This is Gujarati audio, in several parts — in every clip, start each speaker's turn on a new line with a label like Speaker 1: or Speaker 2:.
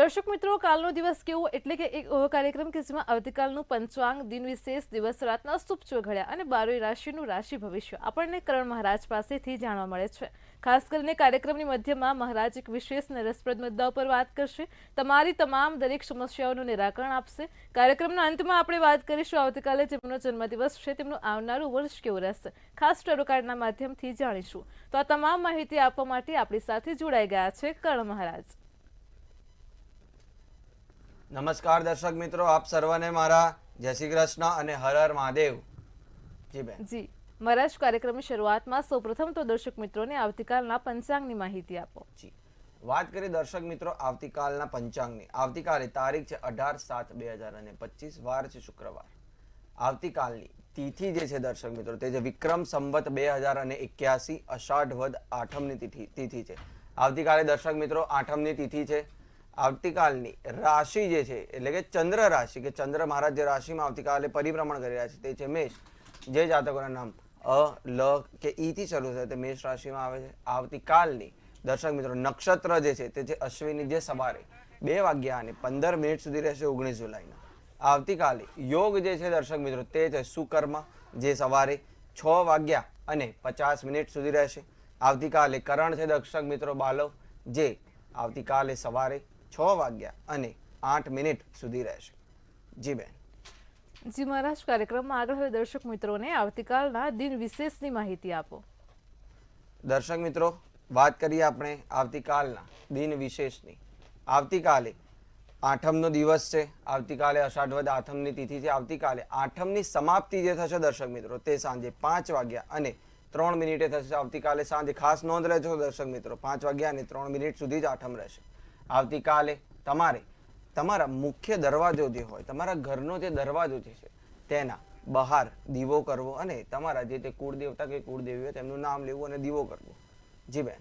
Speaker 1: દર્શક મિત્રો, કાલનો દિવસ કેવો એટલે કે એક એવો કાર્યક્રમ કે જેમાં આવતીકાલનું પંચાંગ, દિન વિશેષ, દિવસ રાતના શુભ ચોઘડિયા અને 12 રાશિનું રાશિ ભવિષ્ય આપણને કરણ મહારાજ પાસેથી જાણવા મળે છે। ખાસ કરીને કાર્યક્રમની મધ્યમાં મહારાજ એક વિશેષ અને રસપ્રદ મુદ્દા પર વાત કરશે, તમારી તમામ દરેક સમસ્યાઓનું નિરાકરણ આપશે। કાર્યક્રમના અંતમાં આપણે વાત કરીશું આવતીકાલે જેમનો જન્મદિવસ છે તેમનું આવનારું વર્ષ કેવું રહેશે, ખાસ ટેરો કાર્ડના માધ્યમથી જાણીશું। તો આ તમામ માહિતી આપવા માટે આપણી સાથે જોડાઈ ગયા છે કરણ મહારાજ।
Speaker 2: નમસ્કાર દર્શક મિત્રો, આપ સર્વને મારા જય શ્રી કૃષ્ણ અને હર હર મહાદેવ। જી બેન।
Speaker 1: જી મહારાજ, કાર્યક્રમની શરૂઆતમાં સૌપ્રથમ તો દર્શક મિત્રોને આવતીકાલના પંચાંગની માહિતી આપો।
Speaker 2: જી વાત કરીએ દર્શક મિત્રો આવતીકાલના પંચાંગની। આવતીકાલે તારીખ છે 18/7/2025, વાર છે શુક્રવાર। આવતીકાલની તિથિ જે છે દર્શક મિત્રો તે છે વિક્રમ સંવત 2081 અષાઢ વદ આઠમની તિથિ છે। આવતીકાલે દર્શક મિત્રો આઠમની તિથિ છે। આવતીકાલની રાશિ જે છે એટલે કે ચંદ્ર રાશિ કે ચંદ્ર મહારાજ જે રાશિમાં આવતીકાલે પરિભ્રમણ કરી રહ્યા છે તે છે મેષ। જે જાતકોના નામ અ, લ કે ઈ થી શરૂ થાય તે મેષ રાશિમાં આવે છે। આવતીકાલની દર્શક મિત્રો નક્ષત્ર જે છે તે છે અશ્વિની, જે સવારે 2:15 સુધી રહેશે 19 જુલાઈના। આવતીકાલે યોગ જે છે દર્શક મિત્રો તે છે સુકર્મ, જે સવારે 6:50 સુધી રહેશે। આવતીકાલે કરણ છે દર્શક મિત્રો બાલવ, જે આવતીકાલે સવારે 6:08 સુધી રહેશે। જી બેન।
Speaker 1: જી મહારાજ, કાર્યક્રમમાં આગળ હવે દર્શક મિત્રોને આવતીકાલના દિન વિશેષની માહિતી આપો।
Speaker 2: દર્શક મિત્રો વાત કરીએ આપણે આવતીકાલના દિન વિશેષની। આવતીકાલે આઠમનો દિવસ છે। આવતીકાલે અષાઢ વદ આઠમની તિથિ છે। આવતીકાલે આઠમની સમાપ્તિ જે થશે દર્શક મિત્રો તે સાંજે 5:03 થશે। આવતીકાલે સાંજે ખાસ નોંધ લેજો દર્શક મિત્રો, 5:03 સુધી જ આઠમ રહેશે। આવતીકાલે તમારે તમારા મુખ્ય દરવાજો જે હોય, તમારા ઘરનો જે દરવાજો છે તેના બહાર દીવો કરવો અને તમારા જે તે કુળદેવતા કે કુળદેવી હોય તેમનું નામ લેવું અને દીવો કરવો। જી બેન।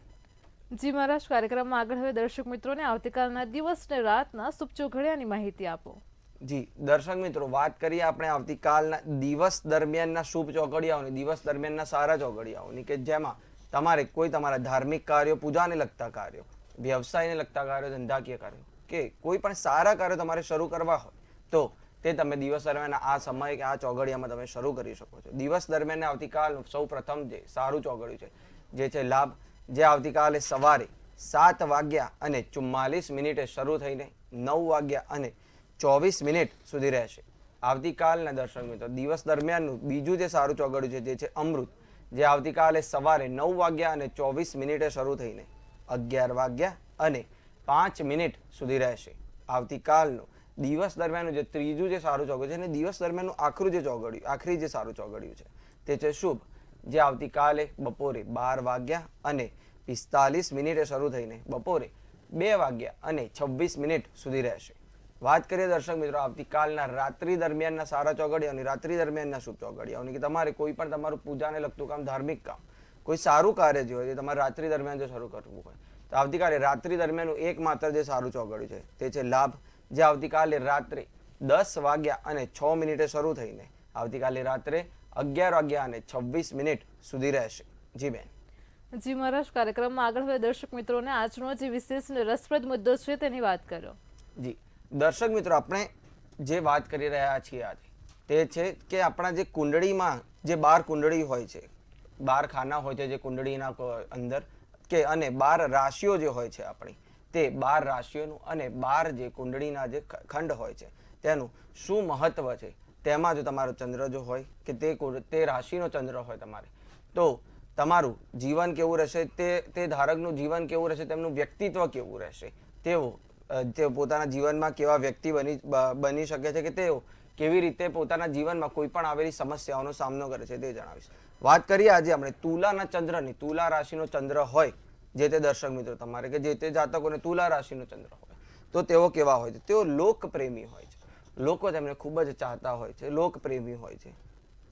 Speaker 1: જી મહારાજ, કાર્યક્રમમાં આગળ હવે દર્શક મિત્રોને આવતીકાલના દિવસ અને રાતના શુભ ચોઘડિયાની માહિતી આપો।
Speaker 2: જી દર્શક મિત્રો વાત કરીએ આપણે આવતીકાલના દિવસ દરમિયાનના શુભ ચોઘડિયાઓની, દિવસ દરમિયાનના સારા ચોઘડિયાઓની, કે જેમાં તમારે કોઈ તમારા ધાર્મિક કાર્યો, પૂજાને લગતા કાર્યો, વ્યવસાયને લગતા કાર્યો, ધંધાકીય કાર્યો કે કોઈ પણ સારા કાર્યો તમારે શરૂ કરવા હોય તો તે તમે દિવસ દરમિયાન આ સમય કે આ ચોઘડિયામાં તમે શરૂ કરી શકો છો। દિવસ દરમિયાન આવતીકાલ સૌ પ્રથમ જે સારું ચોઘડિયું છે જે છે લાભ, જે આવતીકાલે સવારે 7:44 શરૂ થઈને 9:24 સુધી રહેશે। આવતીકાલના દર્શક મિત્રો દિવસ દરમિયાનનું બીજું જે સારું ચોઘડિયું છે જે છે અમૃત, જે આવતીકાલે સવારે 9:24 શરૂ થઈને 11:05 સુધી રહેશે। આવતીકાલનું દિવસ દરમિયાનનું જે ત્રીજું જે સારું ચોઘડિયું છે અને દિવસ દરમિયાનનું આખરી જે સારું ચોઘડિયું છે તે છે શુભ, જે આવતીકાલે બપોરે 12:45 શરૂ થઈને બપોરે 2:26 સુધી રહેશે। વાત કરીએ દર્શક મિત્રો આવતીકાલના રાત્રિ દરમિયાનના સારા ચોઘડિયાઓની, રાત્રિ દરમિયાનના શુભ ચોઘડિયાઓની, કે તમારે કોઈ પણ તમારું પૂજાને લગતું કામ, ધાર્મિક કામ, કોઈ સારું કાર્ય જે હોય તે તમારે રાત્રિ દરમિયાન જો શરૂ કરવું હોય તો આવતીકાલે રાત્રિ દરમિયાન એકમાત્ર જે સારું ચોઘડિયું છે તે છે લાભ, જે આવતીકાલે રાત્રે 10:06 શરૂ થઈને આવતીકાલે રાત્રે 11:26 સુધી રહેશે। જી બેન।
Speaker 1: જી મહારાજ, કાર્યક્રમમાં આગળ હવે દર્શક મિત્રોને આજનો જે વિશેષ અને રસપ્રદ મુદ્દો છે તેની વાત કરો।
Speaker 2: જી દર્શક મિત્રો આપણે જે વાત કરી રહ્યા છીએ આજે તે છે કે આપણા જે કુંડળીમાં જે 12 કુંડળી હોય છે, 12 ખાના હોય છે જે કુંડળીના અંદર, કે અને 12 રાશિઓ જે હોય છે આપણી, તે 12 રાશિઓનું અને 12 જે કુંડળીના જે ખંડ હોય છે તેનું શું મહત્વ છે, તેમાં જો તમારો ચંદ્ર જો હોય કે તે રાશિનો ચંદ્ર હોય તમારે, તો તમારું જીવન કેવું રહેશે, તે ધારકનું જીવન કેવું રહેશે, તેમનું વ્યક્તિત્વ કેવું રહેશે, તેઓ પોતાના જીવનમાં કેવા વ્યક્તિ બની શકે છે, કે તેઓ કેવી રીતે પોતાના જીવનમાં કોઈ પણ આવેલી સમસ્યાઓનો સામનો કરે છે તે જણાવીશ। વાત કરીએ આજે આપણે તુલાના ચંદ્રની। તુલા રાશિનો ચંદ્ર હોય જે તે દર્શક મિત્રો તમારે, કે જે તે જાતકોને તુલા રાશિનો ચંદ્ર હોય તો તેઓ કેવા હોય છે? તેઓ લોકપ્રેમી હોય છે, લોકો તેમને ખૂબ જ ચાહતા હોય છે, લોકપ્રેમી હોય છે,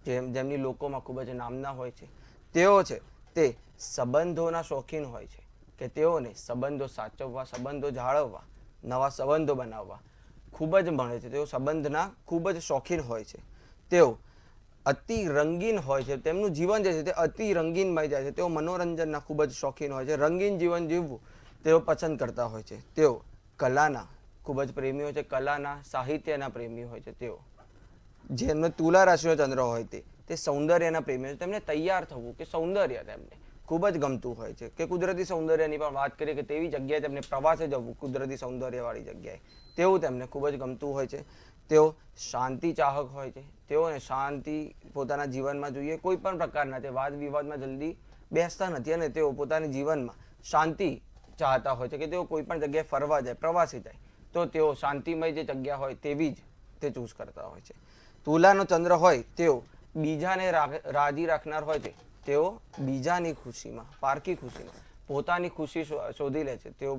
Speaker 2: જેમની લોકોમાં ખૂબ જ નામના હોય છે। તેઓ છે તે સંબંધોના શોખીન હોય છે, કે તેઓને સંબંધો સાચવવા, સંબંધો જાળવવા, નવા સંબંધો બનાવવા ખૂબ જ મળે છે। તેઓ સંબંધના ખૂબ જ શોખીન હોય છે। તેઓ અતિ રંગીન હોય છે, તેમનું જીવન જે છે તે અતિ રંગીનમય જાય છે। તેઓ મનોરંજનના ખૂબ જ શોખીન હોય છે, રંગીન જીવન જીવવું તેઓ પસંદ કરતા હોય છે। તેઓ કલાના ખૂબ જ પ્રેમી હોય છે, કલાના સાહિત્યના પ્રેમી હોય છે તેઓ. જેમનો તુલા રાશિનો ચંદ્ર હોય તે સૌંદર્યના પ્રેમી હોય છે. તેમને તૈયાર થવું કે સૌંદર્ય તેમને ખૂબ જ ગમતું હોય છે, કે કુદરતી સૌંદર્યની પણ વાત કરીએ કે તેવી જગ્યાએ તેમને પ્રવાસે જવું, કુદરતી સૌંદર્યવાળી જગ્યાએ તેવું તેમને ખૂબ જ ગમતું હોય છે. તેઓ શાંતિ ચાહક હોય છે. તેઓને શાંતિ પોતાના જીવનમાં જોઈએ. કોઈ પણ પ્રકારના તે વાદ વિવાદમાં જલ્દી બેસતા નથી અને તેઓ પોતાની જીવનમાં શાંતિ ચાહતા હોય છે, કે તેઓ કોઈ પણ જગ્યાએ ફરવા જાય, પ્રવાસે જાય તો તેઓ શાંતિમય જે જગ્યા હોય તેવી જ તે ચૂઝ કરતા હોય છે. તુલાનો ચંદ્ર હોય તેઓ બીજાને રાજી રાખનાર હોય છે. તેઓ બીજાની ખુશીમાં, પારકી ખુશીમાં પોતાની ખુશી શોધી લે છે. તેઓ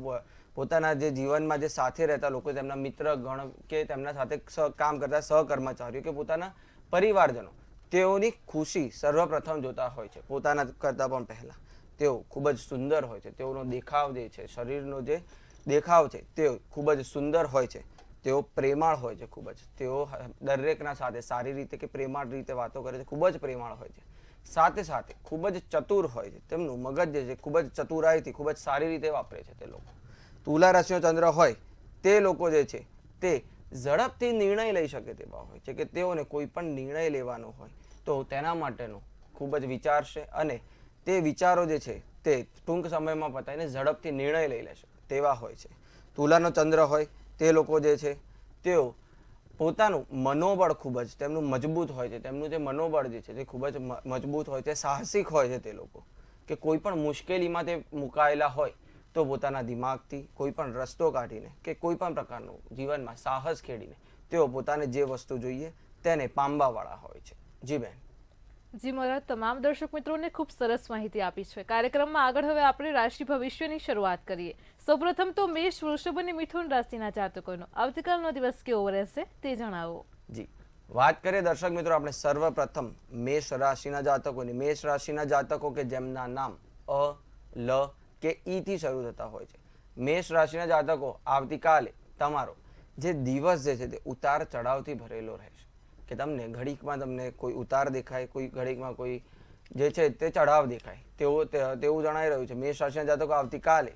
Speaker 2: પોતાના જે જીવનમાં જે સાથે રહેતા લોકો, તેમના મિત્ર ગણ કે તેમના સાથે કામ કરતા સહકર્મચારીઓ કે પોતાના પરિવારજનો, તેઓની ખુશી સર્વપ્રથમ જોતા હોય છે, પોતાના કરતાં પણ પહેલા. તેઓ ખૂબ જ સુંદર હોય છે. તેઓનો દેખાવ જે છે, શરીરનો જે દેખાવ છે તે ખૂબ જ સુંદર હોય છે. તેઓ પ્રેમાળ હોય છે ખૂબ જ. તેઓ દરેકના સાથે સારી રીતે કે પ્રેમાળ રીતે વાતો કરે છે. ખૂબ જ પ્રેમાળ હોય છે. સાથે સાથે ખૂબ જ ચતુર હોય છે. તેમનું મગજ જે છે ખૂબ જ ચતુરાઈથી ખૂબ જ સારી રીતે વાપરે છે તે લોકો. તુલા રાશિનો ચંદ્ર હોય તે લોકો જે છે તે ઝડપથી નિર્ણય લઈ શકે તેવા હોય છે, કે તેઓને કોઈ પણ નિર્ણય લેવાનો હોય તો તેના માટેનો ખૂબ જ વિચારશે અને તે વિચારો જે છે તે ટૂંક સમયમાં પતાવીને ઝડપથી નિર્ણય લઈ લેશે તેવા હોય છે. તુલાનો ચંદ્ર હોય તે લોકો જે છે તેઓ પોતાનું મનોબળ ખૂબ જ તેમનું મજબૂત હોય છે. તેમનું જે મનોબળ જે છે તે ખૂબ જ મજબૂત હોય છે, સાહસિક હોય છે તે લોકો, કે કોઈ પણ મુશ્કેલીમાં તે મુકાયેલા હોય તો પોતાના દિમાગથી કોઈ પણ રસ્તો કાઢીને કે કોઈ પણ પ્રકારનું જીવનમાં સાહસ ખેડીને તેઓ પોતાને જે વસ્તુ જોઈએ તેને પામવાવાળા હોય છે. જી બેન.
Speaker 1: જી મહારાજ, તમામ દર્શક મિત્રોને ખૂબ સરસ માહિતી આપી છે. કાર્યક્રમમાં આગળ હવે આપણે રાશિ ભવિષ્યની શરૂઆત કરીએ. સૌપ્રથમ તો મેષ, વૃષભ અને મિથુન રાશિના જાતકોનો આવતીકાલનો દિવસ કેવો રહેશે તે જણાવો.
Speaker 2: જી, વાત કરીએ દર્શક મિત્રો આપણે સર્વપ્રથમ મેષ રાશિના જાતકોની. મેષ રાશિના જાતકો કે જેમના નામ અ, લ કે ઈ થી શરૂ થતા હોય છે. મેષ રાશિના જાતકો, આવતીકાલે તમારો જે દિવસ જે છે તે ઉતાર ચઢાવથી ભરેલો રહેશે, કે તમને ઘડીકમાં તમને કોઈ ઉતાર દેખાય, કોઈ ઘડીકમાં કોઈ જે છે તે ચઢાવ દેખાય તેવું જણાઈ રહ્યું છે. મેષ રાશિના જાતકો, આવતીકાલે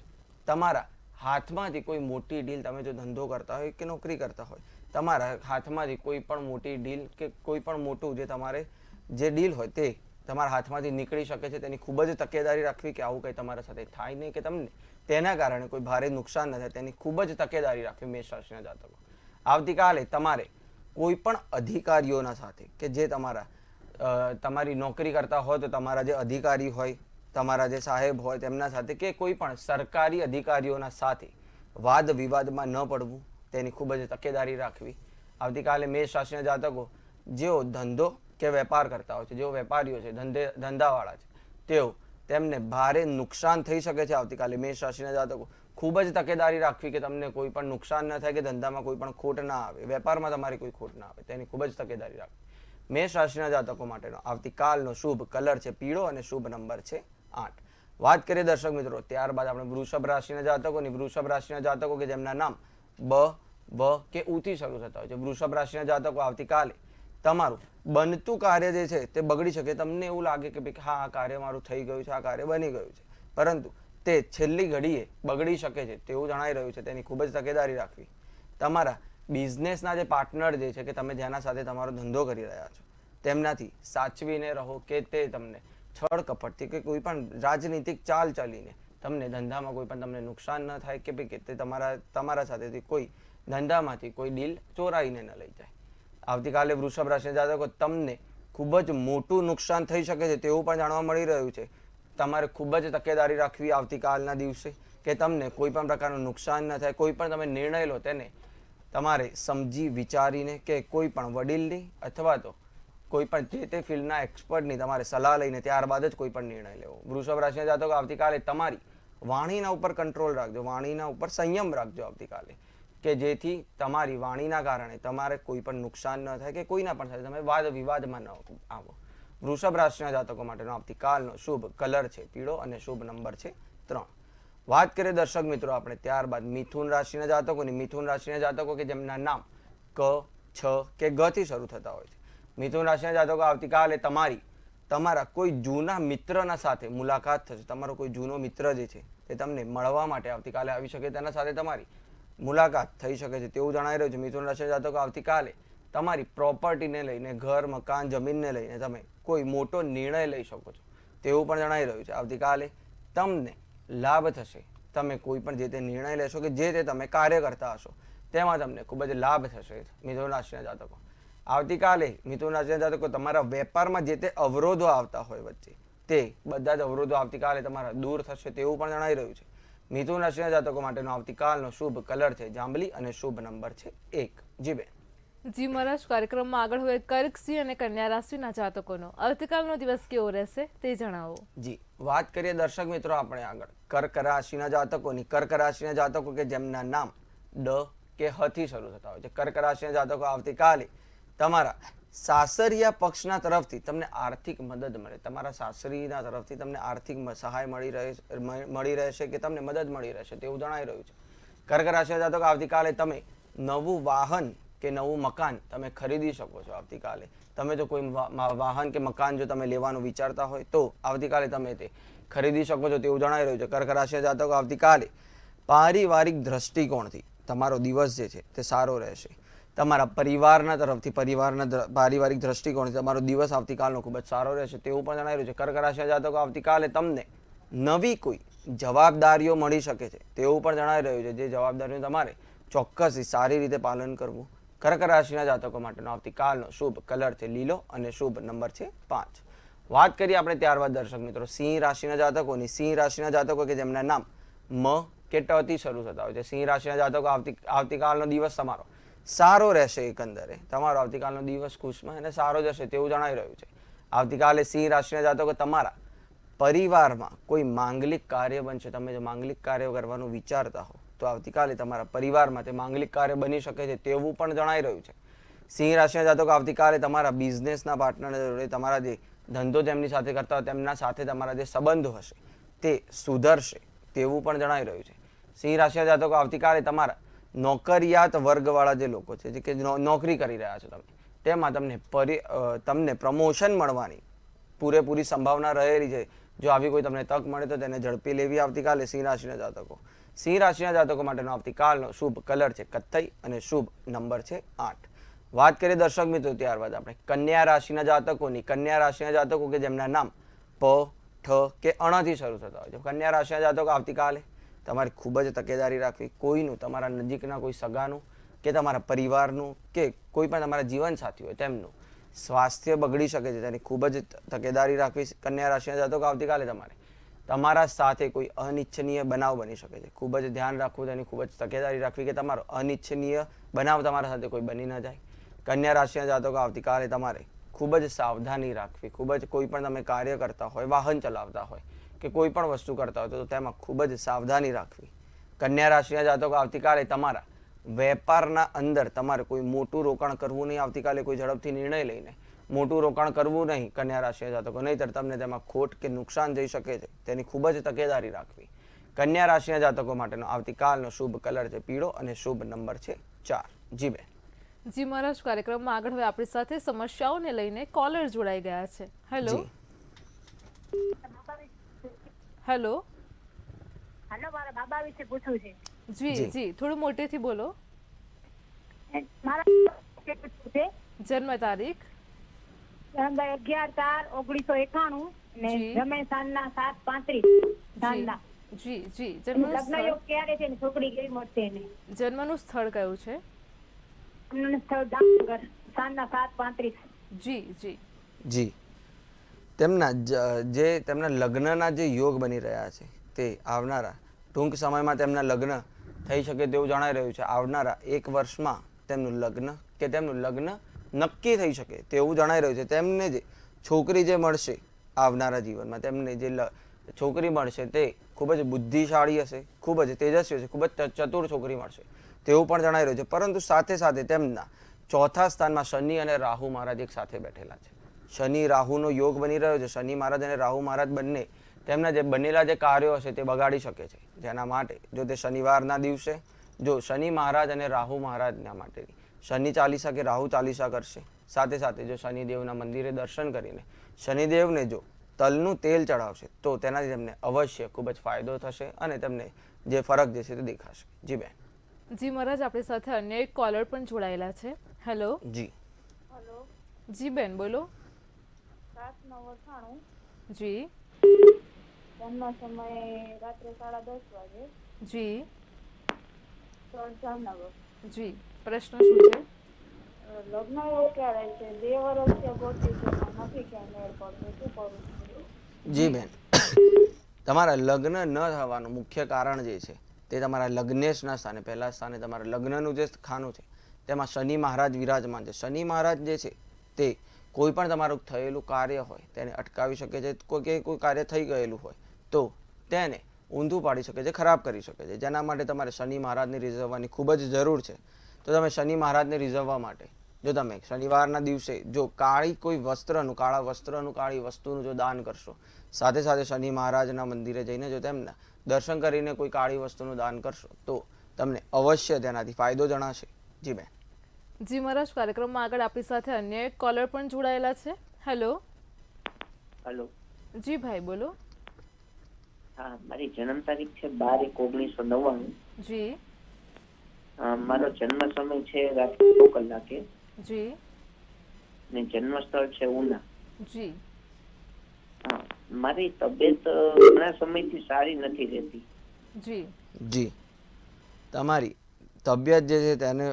Speaker 2: તમારા હાથમાંથી કોઈ મોટી ડીલ, તમે જો ધંધો કરતા હોય કે નોકરી કરતા હોય, તમારા હાથમાંથી કોઈ પણ મોટી ડીલ કે કોઈ પણ મોટું જે તમારે જે ડીલ હોય તે તમારા હાથમાંથી નીકળી શકે છે. તેની ખૂબ જ તકેદારી રાખવી કે આવું કંઈ તમારા સાથે થાય નહીં, કે તમને તેના કારણે કોઈ ભારે નુકસાન ન થાય, તેની ખૂબ જ તકેદારી રાખવી મેષ રાશિના જાતકો. આવતીકાલે તમારે કોઈ પણ અધિકારીઓના સાથે કે જે તમારી નોકરી કરતા હોય તો તમારા જે અધિકારી હોય, તમારા જે સાહેબ હોય તેમના સાથે કે કોઈ પણ સરકારી અધિકારીઓના સાથે વાદ વિવાદમાં ન પડવું, તેની ખૂબ જ તકેદારી રાખવી. આવતીકાલે મેષ રાશિના જાતકો જેઓ ધંધો કે વેપાર કરતા હોય છે, જેઓ વેપારીઓ છે, ધંધાવાળા છે, તેમને ભારે નુકસાન થઈ શકે છે. આવતીકાલે મેષ રાશિના જાતકો ખૂબ જ તકેદારી રાખવી કે તમને કોઈ પણ નુકસાન ન થાય, કે ધંધામાં કોઈ પણ ખોટ ના આવે, વેપારમાં તમારી કોઈ ખોટ ના આવે, તેની ખૂબ જ તકેદારી રાખવી. મેષ રાશિના જાતકો માટેનો આવતીકાલનો શુભ કલર છે પીળો અને શુભ નંબર છે 8. વાત કરીએ દર્શક મિત્રો ત્યારબાદ આપણે વૃષભ રાશિના જાતકોની. વૃષભ રાશિના જાતકો કે જેમના નામ બ, વ કે ઉ થી શરૂ થતા હોય છે. વૃષભ રાશિના જાતકો, આવતીકાલે તમારું બનતું કાર્ય જે છે તે બગડી શકે. તમને એવું લાગે કે ભાઈ હા, આ કાર્ય મારું થઈ ગયું છે, આ કાર્ય બની ગયું છે, પરંતુ તે છેલ્લી ઘડીએ બગડી શકે છે તેવું જણાઈ રહ્યું છે. તેની ખૂબ જ તકેદારી રાખવી. તમારા બિઝનેસના જે પાર્ટનર જે છે, કે તમે જેના સાથે તમારો ધંધો કરી રહ્યા છો, તેમનાથી સાચવીને રહો, કે તે તમને છળ કપટથી કે કોઈ પણ રાજનીતિક ચાલ ચાલીને તમને ધંધામાં કોઈ પણ તમને નુકસાન ન થાય, કે ભાઈ તે તમારા સાથેથી કોઈ ધંધામાંથી કોઈ ડીલ ચોરાઈને ન લઈ જાય. આવતીકાલે વૃષભ રાશિના જાતકો તમને ખૂબ જ મોટું નુકસાન થઈ શકે છે તેવું પણ જાણવા મળી રહ્યું છે. તમારે ખૂબ જ તકેદારી રાખવી આવતીકાલના દિવસે, કે તમને કોઈ પણ પ્રકારનું નુકસાન ન થાય. કોઈ પણ તમે નિર્ણય લો તેને તમારે સમજી વિચારીને, કે કોઈ પણ વડીલની અથવા તો કોઈ પણ જે તે ફિલ્ડના એક્સપર્ટની તમારે સલાહ લઈને ત્યારબાદ જ કોઈ પણ નિર્ણય લેવો. વૃષભ રાશિના જાતકો, આવતીકાલે તમારી વાણીના ઉપર કંટ્રોલ રાખજો, વાણીના ઉપર સંયમ રાખજો આવતીકાલે, કે જેથી તમારી વાણીના કારણે તમારે કોઈ પણ નુકસાન ન થાય, કે કોઈના પણ સાથે તમે વાદ વિવાદમાં ન આવો. વૃષભ રાશિના જાતકો માટેનો આવતીકાલનો શુભ કલર છે પીળો અને શુભ નંબર છે 3. વાત કરીએ દર્શક મિત્રો આપણે ત્યારબાદ મિથુન રાશિના જાતકોની. મિથુન રાશિના જાતકો કે જેમના નામ ક, છ કે ગ થી શરૂ થતા હોય છે. મિથુન રાશિના જાતકો, આવતીકાલે તમારા કોઈ જૂના મિત્રના સાથે મુલાકાત થશે. તમારો કોઈ જૂનો મિત્ર જે છે તે તમને મળવા માટે આવતીકાલે આવી શકે, તેના સાથે તમારી મુલાકાત થઈ શકે છે તેવું જણાઈ રહ્યું છે. મિથુન રાશિના જાતકો આવતીકાલે તમારી પ્રોપર્ટીને લઈને, ઘર, મકાન, જમીનને લઈને તમે કોઈ મોટો નિર્ણય લઈ શકો છો તેવું પણ જણાઈ રહ્યું છે. આવતીકાલે તમને લાભ થશે. તમે કોઈ પણ જે તે નિર્ણય લેશો કે જે તે તમે કાર્ય કરતા હશો તેમાં તમને ખૂબ જ લાભ થશે. મિથુન રાશિના જાતકો આવતીકાલે મિથુન રાશિના જાતકો તમારા વેપારમાં જે તે અવરોધો આવતા હોય વચ્ચે તે બધા જ અવરોધો આવતીકાલે તમારા દૂર થશે તેવું પણ જણાઈ રહ્યું છે. મિથુન રાશિના જાતકો માટેનો આવતીકાલનો શુભ કલર છે જાંબલી અને શુભ નંબર છે 1. જી બેન.
Speaker 1: જી મહારાજ, કાર્યક્રમમાં આગળ હવે કર્ક, સિંહ અને કન્યા રાશિના જાતકોનો આવતીકાલનો દિવસ કેવો રહેશે તે જણાવો.
Speaker 2: જી, વાત કરીએ દર્શક મિત્રો આપણે આગળ કર્ક રાશિના જાતકોની. કર્ક રાશિના જાતકો કે જેમના નામ ડ કે હ થી શરૂ થતા હોય છે. કર્ક રાશિના જાતકો આવતીકાલે તમારા સાસરિયા પક્ષના તરફથી તમને આર્થિક મદદ મળે. તમારા સાસરીના તરફથી તમને આર્થિક સહાય મળી રહેશે કે તમને મદદ મળી રહેશે તેવું જણાઈ રહ્યું છે. કર્ક રાશિના જાતકો આવતીકાલે તમે નવું વાહન કે નવું મકાન તમે ખરીદી શકો છો. આવતીકાલે તમે જો કોઈ વાહન કે મકાન જો તમે લેવાનું વિચારતા હોય તો આવતીકાલે તમે તે ખરીદી શકો છો તેવું જણાઈ રહ્યું છે. કર્ક રાશિના જાતકો આવતીકાલે પારિવારિક દ્રષ્ટિકોણથી તમારો દિવસ જે છે તે સારો રહેશે. તમારા પરિવારના તરફથી પારિવારિક દ્રષ્ટિકોણથી તમારો દિવસ આવતીકાલનો ખૂબ જ સારો રહેશે તેવું પણ જણાઈ રહ્યું છે. કર્ક રાશિના જાતકો આવતીકાલે તમને નવી કોઈ જવાબદારીઓ મળી શકે છે તેવું પણ જણાઈ રહ્યું છે. જે જવાબદારીઓ તમારે ચોક્કસ સારી રીતે પાલન કરવું. કર્ક રાશિના જાતકો માટેનો આવતીકાલનો શુભ કલર છે લીલો અને શુભ નંબર છે 5. વાત કરીએ આપણે ત્યારબાદ દર્શક મિત્રો સિંહ રાશિના જાતકોની. સિંહ રાશિના જાતકો કે જેમના નામ મ કે ટ થી શરૂ થતા હોય છે. સિંહ રાશિના જાતકો આવતીકાલનો દિવસ તમારો સારો રહેશે. એકંદરે તમારો આવતીકાલનો દિવસ ખુશમાં અને સારો જશે તેવું જણાઈ રહ્યું છે. આવતીકાલે સિંહ રાશિના જાતકો તમારા પરિવારમાં કોઈ માંગલિક કાર્ય બનશે. તમે જો માંગલિક કાર્ય કરવાનું વિચારતા હો તો આવતીકાલે તમારા પરિવારમાં તે માંગલિક કાર્ય બની શકે છે તેવું પણ જણાઈ રહ્યું છે. સિંહ રાશિના જાતકો આવતીકાલે તમારા બિઝનેસના પાર્ટનર જોડે તમારા જે ધંધો તેમની સાથે કરતા હોય તેમના સાથે તમારા જે સંબંધો હશે તે સુધરશે તેવું પણ જણાઈ રહ્યું છે. સિંહ રાશિના જાતકો આવતીકાલે તમારા નોકરિયાત વર્ગવાળા જે લોકો છે જે કે નોકરી કરી રહ્યા છો તમે તેમાં તમને પ્રમોશન મળવાની પૂરેપૂરી સંભાવના રહેલી છે. જો આવી કોઈ તમને તક મળે તો તેને ઝડપી લેવી. આવતીકાલે સિંહ રાશિના જાતકો. સિંહ રાશિના જાતકો માટેનો આવતીકાલનો શુભ કલર છે કથ્થઈ અને શુભ નંબર છે 8. વાત કરીએ દર્શક મિત્રો ત્યારબાદ આપણે કન્યા રાશિના જાતકોની. કન્યા રાશિના જાતકો કે જેમના નામ પ, ઠ કે અણ થી શરૂ થતા હોય છે. કન્યા રાશિના જાતકો આવતીકાલે તમારે ખૂબ જ તકેદારી રાખવી. કોઈનું, તમારા નજીકના કોઈ સગાનું કે તમારા પરિવારનું કે કોઈ પણ તમારા જીવનસાથી હોય તેમનું સ્વાસ્થ્ય બગડી શકે છે તેની ખૂબ જ તકેદારી રાખવી. કન્યા રાશિના જાતકો આવતીકાલે તમારા સાથે કોઈ અનિચ્છનીય બનાવ બની શકે છે. ખૂબ જ ધ્યાન રાખવું, તેની ખૂબ જ તકેદારી રાખવી કે તમારો અનિચ્છનીય બનાવ તમારા સાથે કોઈ બની ન જાય. કન્યા રાશિના જાતકો આવતીકાલે તમારે ખૂબ જ સાવધાની રાખવી. ખૂબ જ કોઈ પણ તમે કાર્ય કરતા હોય, વાહન ચલાવતા હોય કે કોઈ પણ વસ્તુ કરતા હોય તો તેમાં ખૂબ જ સાવધાની રાખવી. કન્યા રાશિના જાતકો આવતીકાલે તમારા વેપારના અંદર તમારે કોઈ મોટું રોકાણ કરવું નહીં. આવતીકાલે કોઈ ઝડપથી નિર્ણય લઈને મોટું રોકાણ કરવું નહીં કન્યા રાશિના જાતકો, નહીંતર તમને તેમાં ખોટ કે નુકસાન જઈ શકે છે તેની ખૂબ જ તકેદારી રાખવી. કન્યા રાશિના જાતકો માટેનો આવતીકાલનો શુભ કલર છે પીળો અને શુભ નંબર છે 4. જી બેન.
Speaker 1: જી મહારાજ, કાર્યક્રમમાં આગળ હવે આપણી સાથે સમસ્યાઓને લઈને કોલર જોડાઈ ગયા છે. Hello hello.
Speaker 3: હાલો, મારા બાબા વિશે પૂછવું છે.
Speaker 1: જી જી, થોડું મોટેથી બોલો.
Speaker 3: મારા વિશે પૂછવું છે.
Speaker 1: જન્મ તારીખ
Speaker 3: 11/4/1991 ને
Speaker 1: જી.
Speaker 3: જમે સાંજના 7:35 સાંજના.
Speaker 1: જી જી,
Speaker 3: લગ્ન
Speaker 1: જન્મનું
Speaker 3: યોગ
Speaker 1: સ્થળ,
Speaker 3: ક્યારે છે ને છોકરી કેવી મળશે એને?
Speaker 1: જન્મનું સ્થળ કયું છે?
Speaker 3: લગ્નનું સ્થળ જામનગર સાંજના 7:35.
Speaker 1: જી જી
Speaker 2: જી, તેમના લગ્નના જે યોગ બની રહ્યા છે તે આવનારા ટૂંક સમયમાં તેમના લગ્ન થઈ શકે તેવું જણાઈ રહ્યું છે. આવનારા 1 વર્ષમાં તેમનું લગ્ન નક્કી થઈ શકે તેવું જણાઈ રહ્યું છે. તેમને જે છોકરી જે મળશે આવનારા જીવનમાં, તેમને જે છોકરી મળશે તે ખૂબ જ બુદ્ધિશાળી હશે, ખૂબ જ તેજસ્વી હશે, ખૂબ જ ચતુર છોકરી મળશે તેવું પણ જણાઈ રહ્યું છે. પરંતુ સાથે સાથે તેમના ચોથા સ્થાનમાં શનિ અને રાહુ મહારાજ એક સાથે બેઠેલા છે. શનિ રાહુનો યોગ બની રહ્યો છે. શનિ મહારાજ અને રાહુ મહારાજ બંને તેમના જે બનેલા જે કાર્યો હશે તે બગાડી શકે છે. જેના માટે જો તે શનિવારના દિવસે જો શનિ મહારાજ અને રાહુ મહારાજના માટેની શનિ ચાલીસા કે રાહુ ચાલીસા કરશે, સાથે સાથે જો શનિદેવના મંદિરે દર્શન કરીને શનિદેવને જો તલનું તેલ ચડાવશે તો તેનાથી તેમને અવશ્ય ખૂબ જ ફાયદો થશે અને તેમને જે ફરક જે છે તે દેખાશે. જી બેન.
Speaker 1: જી મહારાજ, આપણી સાથે અન્ય એક કોલર પણ જોડાયેલા છે. હેલો.
Speaker 2: જી
Speaker 3: હેલો,
Speaker 1: જી બેન, બોલો.
Speaker 3: 7/9/98.
Speaker 1: જી
Speaker 3: જન્મ સમય રાત્રે 10:30 વાગે.
Speaker 1: જી
Speaker 3: સ્થળ જામનગર.
Speaker 1: જી પ્રશ્ન શું છે?
Speaker 3: લગ્ન એવું ક્યારે છે? 2 વર્ષથી ગોતી છે પણ નથી ક્યાંય મેળ પડતો. શું કરું?
Speaker 2: જી બેન, તમારા લગ્ન ન થવાનું મુખ્ય કારણ જે છે તે તમારા લગ્નેશના સ્થાને, પહેલા સ્થાને તમારા લગ્નનું જે ખાનું છે તેમાં શનિ મહારાજ વિરાજમાન છે. શનિ મહારાજ જે છે તે કોઈ પણ તમારું થયેલું કાર્ય હોય તેને અટકાવી શકે છે. કોઈ કાર્ય થઈ ગયેલું હોય તો તેને ઊંધું પાડી શકે છે, ખરાબ કરી શકે છે. જેના માટે તમારે શનિ મહારાજને રીઝવવાની ખૂબ જ જરૂર છે. તો તમે શનિ મહારાજને રીઝવવા માટે જો તમે શનિવારના દિવસે જો કાળી વસ્તુનું જો દાન કરશો, સાથે સાથે શનિ મહારાજના મંદિરે જઈને જો તેમના દર્શન કરીને કોઈ કાળી વસ્તુનું દાન કરશો તો તમને અવશ્ય તેનાથી ફાયદો જણાશે. જી બેન.
Speaker 1: જી મહારાજ, કાર્યક્રમમાં આગળ આપણી સાથે અન્ય એક કોલર પણ જોડાયેલા છે. હેલો.
Speaker 4: હેલો.
Speaker 1: જી ભાઈ, બોલો.
Speaker 4: હા, મારી જન્મ તારીખ છે 12/1/1999.
Speaker 1: જી
Speaker 4: મારો જન્મ સમય છે રાત્રે 9 કલાકે
Speaker 1: જી
Speaker 4: ને જન્મ સ્થળ છે ઉના.
Speaker 1: જી
Speaker 4: હા, મારી તબિયત ઘણા સમયથી સારી નથી રહેતી.
Speaker 1: જી
Speaker 2: જી તમારી તબિયત જે છે તેને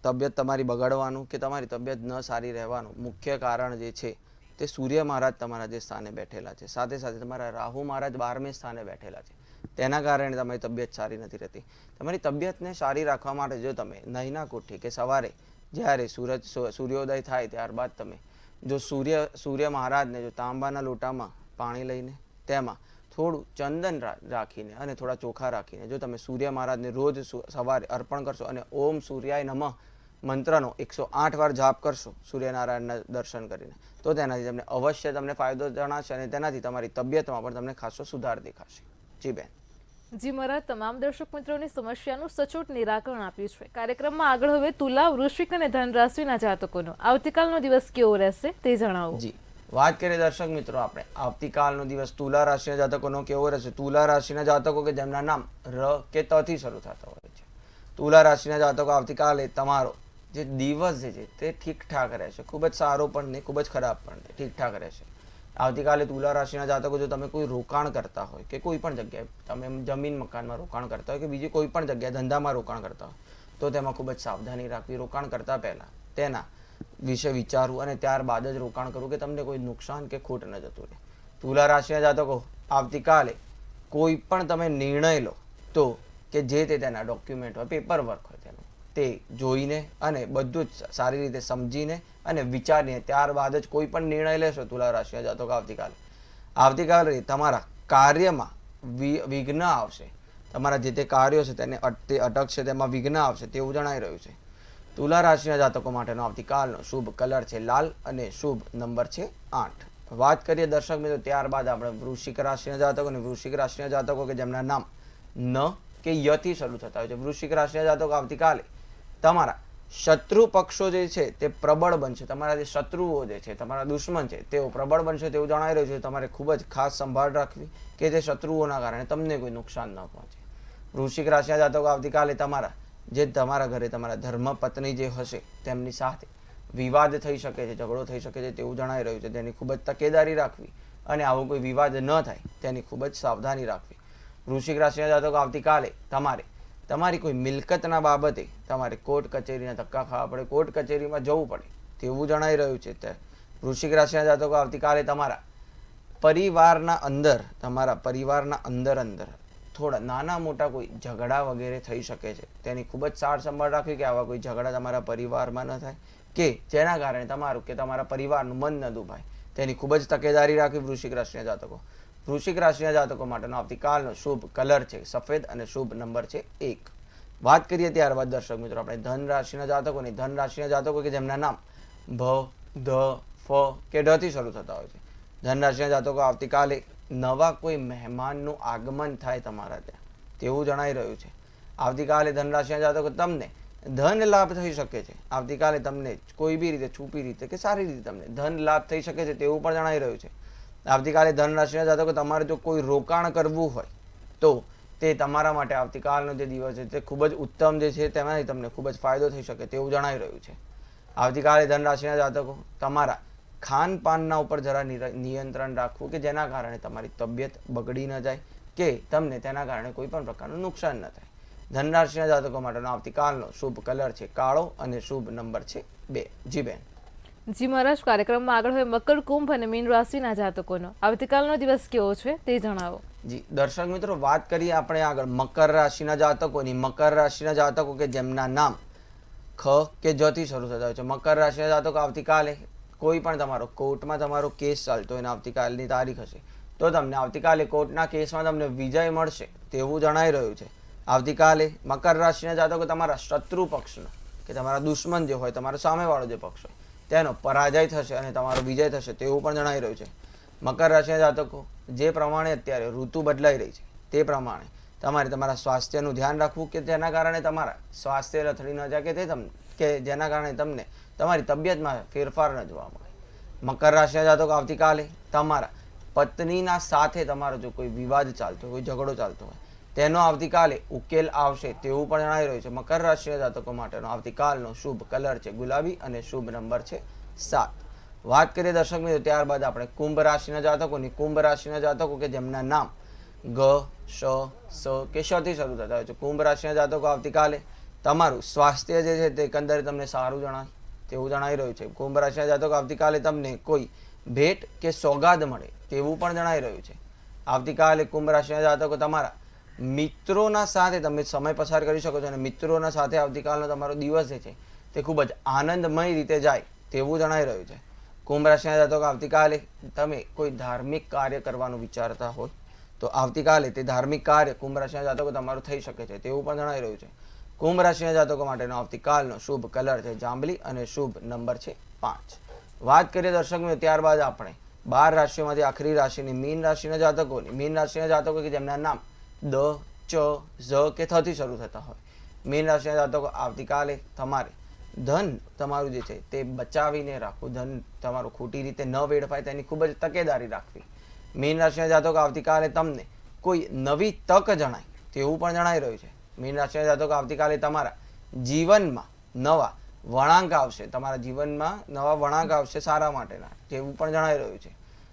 Speaker 2: તબિયત તમારી બગાડવાનું કે તમારી તબિયત ન સારી રહેવાનું મુખ્ય કારણ જે છે તે સૂર્ય મહારાજ તમારા જે સ્થાને બેઠેલા છે, સાથે સાથે તમારા રાહુ મહારાજ 12મે સ્થાને બેઠેલા છે. તેના કારણે તમારી તબિયત સારી નથી રહેતી. તમારી તબિયતને સારી રાખવા માટે જો તમે નહીના કોઠી કે સવારે જ્યારે સૂર્યોદય થાય ત્યારબાદ તમે જો સૂર્ય મહારાજને જો તાંબાના લોટામાં પાણી લઈને તેમાં થોડું ચંદન રાખીને અને થોડા ચોખા રાખીને જો તમે સૂર્ય મહારાજને રોજ સવારે અર્પણ કરશો અને ઓમ સૂર્યાય નમઃ મંત્રનો 108 વાર જાપ કરશો સૂર્યનારાયણના દર્શન કરીને, તો તેનાથી તમને અવશ્ય તમને ફાયદો જણાશે અને તેનાથી તમારી તબિયતમાં પણ તમને ખાસો સુધાર દેખાશે. જી બેન.
Speaker 1: જી મહારાજ, તમામ દર્શક મિત્રોની સમસ્યાનું સચોટ નિરાકરણ આપ્યું છે. કાર્યક્રમમાં આગળ હવે તુલા, વૃશ્ચિક અને ધન રાશિના જાતકોનો આવતીકાલનો દિવસ કેવો રહેશે તે જણાવો.
Speaker 2: જી, વાત કરીએ દર્શક મિત્રો આપણે આવતીકાલનો દિવસ તુલા રાશિના જાતકોનો કેવો રહેશે. તુલા રાશિના જાતકો કે જેમના નામ ર કે ત થી શરૂ થતા હોય છે, તુલા રાશિના જાતકો આવતીકાલે તમારો જે દિવસ જે છે તે ઠીકઠાક રહેશે. ખૂબ જ સારો પણ નહીં, ખૂબ જ ખરાબ પણ નહીં, ઠીકઠાક રહેશે. આવતીકાલે તુલા રાશિના જાતકો જો તમે કોઈ રોકાણ કરતા હોય કે કોઈ પણ જગ્યાએ તમે જમીન મકાનમાં રોકાણ કરતા હોય કે બીજી કોઈ પણ જગ્યાએ ધંધામાં રોકાણ કરતા હોય તો તેમાં ખૂબ જ સાવધાની રાખવી. રોકાણ કરતા પહેલા તેના વિશે વિચારવું અને ત્યારબાદ જ રોકાણ કરવું કે તમને કોઈ નુકસાન કે ખોટ ન જતું રહે. તુલા રાશિના જાતકો આવતીકાલે કોઈ પણ તમે નિર્ણય લો તો કે જે તે તેના ડોક્યુમેન્ટ હોય, પેપર વર્ક હોય તેનું, તે જોઈને અને બધું જ સારી રીતે સમજીને અને વિચારીને ત્યારબાદ જ કોઈ પણ નિર્ણય લેશો. તુલા રાશિના જાતકો આવતીકાલે તમારા કાર્યમાં વિઘ્ન આવશે. તમારા જે તે કાર્યો છે તેને અટકશે, તેમાં વિઘ્ન આવશે તેવું જણાઈ રહ્યું છે. તુલા રાશિના જાતકો માટેનો આવતીકાલનો શુભ કલર છે લાલ અને શુભ નંબર છે 8. વાત કરીએ દર્શક મિત્રો ત્યારબાદ આપણે વૃશ્ચિક રાશિના જાતકો અને વૃશ્ચિક રાશિના જાતકો કે જેમના નામ ન કે યથી શરૂ થતા હોય છે. વૃશ્ચિક રાશિના જાતકો આવતીકાલે તમારા શત્રુ પક્ષો જે છે તે પ્રબળ બનશે. તમારા જે શત્રુઓ જે છે, તમારા દુશ્મન છે તેઓ પ્રબળ બનશે તેવું જણાઈ રહ્યું છે. તમારે ખૂબ જ ખાસ સંભાળ રાખવી કે તે શત્રુઓના કારણે તમને કોઈ નુકસાન ન પહોંચે. વૃશ્ચિક રાશિના જાતકો આવતીકાલે તમારા ઘરે તમારા ધર્મપત્ની જે હશે તેમની સાથે વિવાદ થઈ શકે છે, ઝઘડો થઈ શકે છે તેવું જણાઈ રહ્યું છે. તેની ખૂબ જ તકેદારી રાખવી અને આવો કોઈ વિવાદ ન થાય તેની ખૂબ જ સાવધાની રાખવી. વૃશ્ચિક રાશિના જાતકો આવતીકાલે તમારી કોઈ મિલકતના બાબતે તમારે કોર્ટ કચેરીના ધક્કા ખાવા પડે, કોર્ટ કચેરીમાં જવું પડે તેવું જણાઈ રહ્યું છે. વૃશ્ચિક રાશિના જાતકો આવતીકાલે તમારા પરિવારના અંદર થોડા નાના મોટા કોઈ ઝઘડા વગેરે થઈ શકે છે. તેની ખૂબ જ સાર સંભાળ રાખવી કે આવા કોઈ ઝઘડા તમારા પરિવારમાં ન થાય કે જેના કારણે તમારા પરિવારનું મન ન દુભાય. તેની ખૂબ જ તકેદારી રાખવી વૃશ્ચિક રાશિના જાતકો. વૃશ્ચિક રાશિના જાતકો માટેનો આવતીકાલનો શુભ કલર છે સફેદ અને શુભ નંબર છે 1. વાત કરીએ ત્યારબાદ દર્શક મિત્રો આપણે ધન રાશિના જાતકોની. ધન રાશિના જાતકો કે જેમના નામ ભ, ધ, ફ કે ઢ થી શરૂ થતા હોય છે. ધન રાશિના જાતકો આવતીકાલે નવા કોઈ મહેમાનનું આગમન થાય તમારા ત્યાં તેવું જણાઈ રહ્યું છે. આવતીકાલે ધન રાશિના જાતકો તમને ધન લાભ થઈ શકે છે. આવતીકાલે તમને કોઈ બી રીતે છુપી રીતે કે સારી રીતે તમને ધન લાભ થઈ શકે છે તેવું પણ જણાઈ રહ્યું છે. આવતીકાલે ધન રાશિના જાતકો તમારે જો કોઈ રોકાણ કરવું હોય તો તે તમારા માટે આવતીકાલનો જે દિવસ છે તે ખૂબ જ ઉત્તમ જે છે તેમાંથી તમને ખૂબ જ ફાયદો થઈ શકે તેવું જણાઈ રહ્યું છે. આવતીકાલે ધન રાશિના જાતકો તમારા ખાનપાનના ઉપર જરા નિયંત્રણ રાખવું કે જેના કારણે તમારી તબિયત બગડી ન જાય કે તમને તેના કારણે કોઈ પણ પ્રકારનું નુકસાન ન થાય. ધન રાશિના જાતકો માટેનો આવતીકાલનો શુભ કલર છે કાળો અને શુભ નંબર છે 2. જી બેન.
Speaker 1: જી મહારાજ, કાર્યક્રમમાં આગળ હવે મકર, કુંભ અને મીન રાશિના જાતકોનો આવતીકાલનો દિવસ કેવો છે તે જણાવો.
Speaker 2: જી દર્શક મિત્રો, વાત કરીએ આપણે આગળ મકર રાશિના જાતકોની. મકર રાશિના જાતકો કે જેમના નામ ખ કે જ થી શરૂ થતા હોય છે. મકર રાશિના જાતકો આવતીકાલે કોઈ પણ તમારો કોર્ટમાં તમારો કેસ ચાલતો હોય અને આવતીકાલની તારીખ હશે તો તમને આવતીકાલે કોર્ટના કેસમાં તમને વિજય મળશે તેવું જણાઈ રહ્યું છે. આવતીકાલે મકર રાશિના જાતકો તમારા શત્રુ પક્ષનો કે તમારા દુશ્મન જે હોય, તમારો સામેવાળો જે પક્ષ હોય તેનો પરાજય થશે અને તમારો વિજય થશે તેવું પણ જણાઈ રહ્યું છે. મકર રાશિના જાતકો જે પ્રમાણે અત્યારે ઋતુ બદલાઈ રહી છે તે પ્રમાણે તમારે તમારા સ્વાસ્થ્યનું ધ્યાન રાખવું કે જેના કારણે તમારા સ્વાસ્થ્ય લથડી ન જાય કે જેના કારણે તમને તમારી તબિયતમાં ફેરફાર ન જોવા મળે. મકર રાશિના જાતકો આવતીકાલે તમારા પત્નીના સાથે તમારો જો કોઈ વિવાદ ચાલતો હોય, કોઈ ઝઘડો ચાલતો હોય તેનો આવતીકાલે ઉકેલ આવશે તેવું પણ જણાઈ રહ્યું છે. મકર રાશિના જાતકો માટેનો આવતીકાલનો શુભ કલર છે ગુલાબી અને શુભ નંબર છે 7. વાત કરીએ દર્શક મિત્રો ત્યારબાદ આપણે કુંભ રાશિના જાતકોની. કુંભ રાશિના જાતકો કે જેમના નામ ગ, શ, સ કે શ થી શરૂ થતા હોય છે. કુંભ રાશિના જાતકો આવતીકાલે તમારું સ્વાસ્થ્ય જે છે તે એકંદરે તમને સારું જણાય તેવું જણાઈ રહ્યું છે. કુંભ રાશિના જાતકો આવતીકાલે તમને કોઈ ભેટ કે સોગાદ મળે તેવું પણ જણાઈ રહ્યું છે. આવતીકાલે કુંભ રાશિના જાતકો તમારા મિત્રોના સાથે તમે સમય પસાર કરી શકો છો અને મિત્રોના સાથે આવતીકાલનો તમારો દિવસ જે છે તે ખૂબ જ આનંદમય રીતે જાય તેવું જણાઈ રહ્યું છે. કુંભ રાશિના જાતકો આવતીકાલે તમે કોઈ ધાર્મિક કાર્ય કરવાનું વિચારતા હોય તો આવતીકાલે તે ધાર્મિક કાર્ય કુંભ રાશિના જાતકો તમારું થઈ શકે છે તેવું પણ જણાઈ રહ્યું છે. કુંભ રાશિના જાતકો માટેનો આવતીકાલનો શુભ કલર છે જાંબલી અને શુભ નંબર છે 5. વાત કરીએ દર્શક મિત્રો ત્યારબાદ આપણે 12 રાશિઓમાંથી આખરી રાશિની મીન રાશિના જાતકોની. મીન રાશિના જાતકો કે જેમના નામ દ, ચ, ઝ કે થ થી શરૂ થતા હોય. મીન રાશિના જાતકો આવતીકાલે તમારે ધન તમારું જે છે તે બચાવીને રાખવું, ધન તમારું ખોટી રીતે ન વેડફાય તેની ખૂબ જ તકેદારી રાખવી. મીન રાશિના જાતકો આવતીકાલે તમને કોઈ નવી તક જણાય તેવું પણ જણાઈ રહ્યું છે. મીન રાશિના જાતકો આવતીકાલે તમારા જીવનમાં નવા વળાંક આવશે, તમારા જીવનમાં નવા વળાંક આવશે સારા માટેના તેવું પણ જણાઈ રહ્યું છે.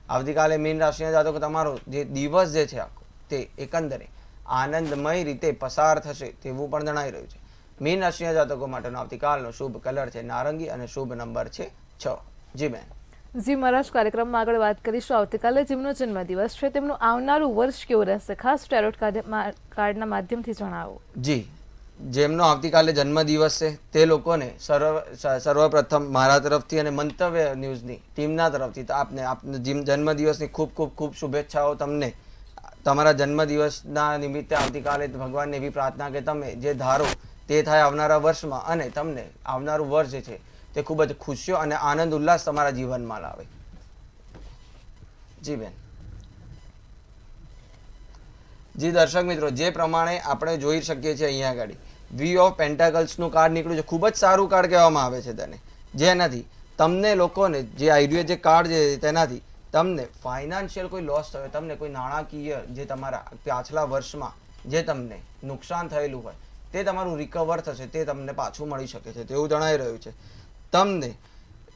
Speaker 2: આવતીકાલે મીન રાશિના જાતકો તમારો જે દિવસ જે છે આખો તે એકંદરે આનંદમય રીતે પસાર થશે તેવું પણ જણાઈ રહ્યું છે. મીન રાશિના જાતકો માટેનો આવતીકાલનો શુભ કલર છે નારંગી અને શુભ નંબર છે 6. જી બેન.
Speaker 1: જી મહારાજ, કાર્યક્રમમાં આગળ વાત કરીશું આવતીકાલે જેમનો જન્મદિવસ છે તેમનું આવનારું વર્ષ કેવું રહેશે, ખાસ ટેરોટ કાર્ડના માધ્યમથી જણાવો.
Speaker 2: જી, જેમનો આવતીકાલે જન્મદિવસ છે તે લોકોને સર્વપ્રથમ મારા તરફથી અને મંતવ્ય ન્યૂઝની ટીમના તરફથી આપને જન્મદિવસની ખૂબ ખૂબ ખૂબ શુભેચ્છાઓ. તમને તમારા જન્મદિવસના નિમિત્તે આવતીકાલે ભગવાનને એવી પ્રાર્થના કે તમે જે ધારો તે થાય આવનારા વર્ષમાં અને તમને આવનારું વર્ષ જે છે તે ખૂબ જ ખુશીઓ અને આનંદ ઉલ્લાસ તમારા જીવનમાં લાવે. જી બેન. જી દર્શક મિત્રો, જે પ્રમાણે આપણે જોઈ શકીએ છીએ અહીંયા આગળ વી ઓફ પેન્ટાકલ્સનું કાર્ડ નીકળ્યું છે. ખૂબ જ સારું કાર્ડ કહેવામાં આવે છે તેને, જેનાથી તમને લોકોને જે આઈડિયા જે કાર્ડ છે તેનાથી તમને ફાઇનાન્શિયલ કોઈ લોસ થયો, તમને કોઈ નાણાકીય જે તમારા પાછલા વર્ષમાં જે તમને નુકસાન થયેલું હોય તે તમારું રિકવર થશે, તે તમને પાછું મળી શકે છે તેવું જણાઈ રહ્યું છે.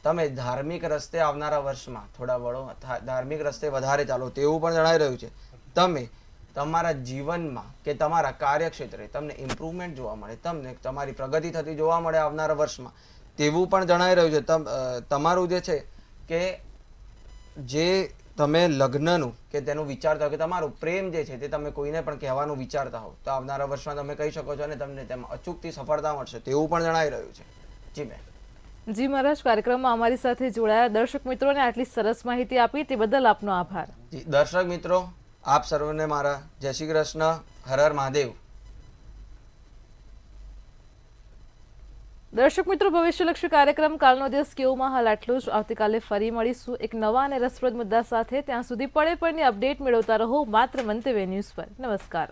Speaker 2: તમે ધાર્મિક રસ્તે આવનારા વર્ષમાં થોડા વળો, ધાર્મિક રસ્તે વધારે ચાલો તેવું પણ જણાઈ રહ્યું છે. તમે તમારા જીવનમાં કે તમારા કાર્યક્ષેત્રે તમને ઇમ્પ્રુવમેન્ટ જોવા મળે, તમને તમારી પ્રગતિ થતી જોવા મળે આવનારા વર્ષમાં તેવું પણ જણાઈ રહ્યું છે. તમારું જે છે કે જે તમે લગ્નનું કે તેનું વિચારતા હો કે તમારું પ્રેમ જે છે તે તમે કોઈને પણ કહેવાનું વિચારતા હો તો આવનારા વર્ષમાં તમે કહી શકો છો અને તમને તેમાં અચૂકથી સફળતા મળશે તેવું પણ જણાઈ રહ્યું છે. જી બેન.
Speaker 1: જી મહારાજ, કાર્યક્રમમાં અમારી સાથે જોડાયા દર્શક મિત્રોને આટલી સરસ માહિતી આપી તે બદલ આપનો આભાર.
Speaker 2: જી દર્શક મિત્રો, આપ સર્વને મારા જય શ્રી કૃષ્ણ, હર હર મહાદેવ.
Speaker 1: દર્શક મિત્રો, ભવિષ્યલક્ષી કાર્યક્રમ કાલનો દિવસ કેવોમાં હાલ આટલું જ. આવતીકાલે ફરી મળીશું એક નવા અને રસપ્રદ મુદ્દા સાથે. ત્યાં સુધી પડે પડની અપડેટ મેળવતા રહો માત્ર મંતવ્ય ન્યૂઝ પર. નમસ્કાર.